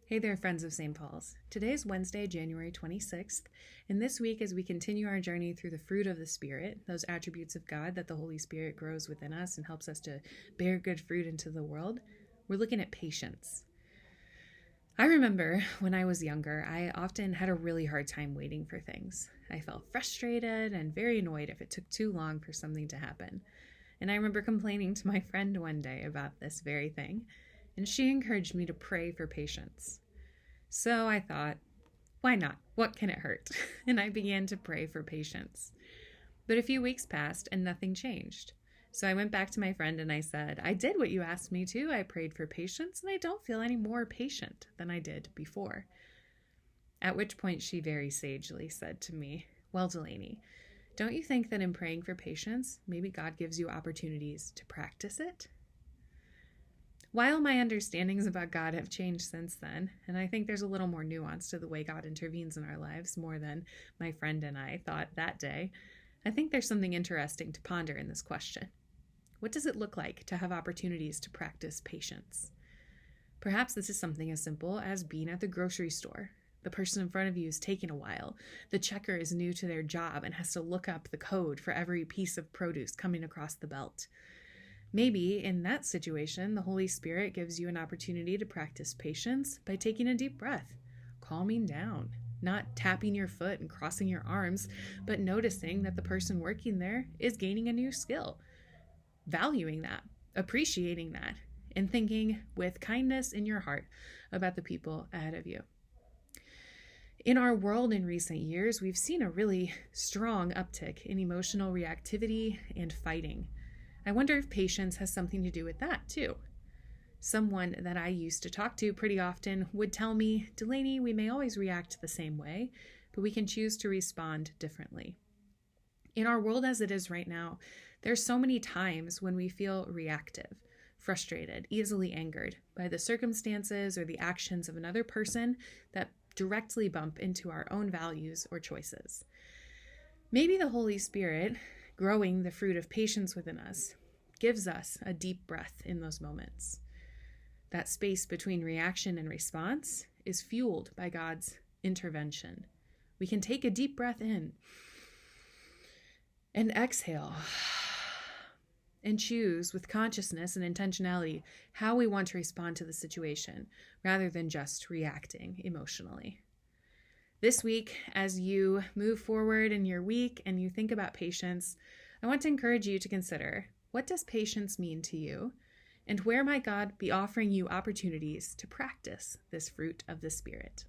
Hey there, friends of St. Paul's. Today is Wednesday, January 26th, and this week as we continue our journey through the fruit of the Spirit, those attributes of God that the Holy Spirit grows within us and helps us to bear good fruit into the world, we're looking at patience. I remember when I was younger, I often had a really hard time waiting for things. I felt frustrated and very annoyed if it took too long for something to happen. And I remember complaining to my friend one day about this very thing, and she encouraged me to pray for patience. So I thought, why not? What can it hurt? And I began to pray for patience. But a few weeks passed and nothing changed. So I went back to my friend and I said, I did what you asked me to. I prayed for patience and I don't feel any more patient than I did before. At which point she very sagely said to me, well, Delaney, don't you think that in praying for patience, maybe God gives you opportunities to practice it? While my understandings about God have changed since then, and I think there's a little more nuance to the way God intervenes in our lives more than my friend and I thought that day, I think there's something interesting to ponder in this question. What does it look like to have opportunities to practice patience? Perhaps this is something as simple as being at the grocery store. The person in front of you is taking a while. The checker is new to their job and has to look up the code for every piece of produce coming across the belt. Maybe in that situation, the Holy Spirit gives you an opportunity to practice patience by taking a deep breath, calming down, not tapping your foot and crossing your arms, but noticing that the person working there is gaining a new skill, valuing that, appreciating that, and thinking with kindness in your heart about the people ahead of you. In our world in recent years, we've seen a really strong uptick in emotional reactivity and fighting. I wonder if patience has something to do with that too. Someone that I used to talk to pretty often would tell me, Delaney, we may always react the same way, but we can choose to respond differently. In our world as it is right now, there's so many times when we feel reactive, frustrated, easily angered by the circumstances or the actions of another person that directly bump into our own values or choices. Maybe the Holy Spirit, growing the fruit of patience within us, gives us a deep breath in those moments. That space between reaction and response is fueled by God's intervention. We can take a deep breath in and exhale and choose with consciousness and intentionality how we want to respond to the situation rather than just reacting emotionally. This week, as you move forward in your week and you think about patience, I want to encourage you to consider, what does patience mean to you? And where might God be offering you opportunities to practice this fruit of the Spirit?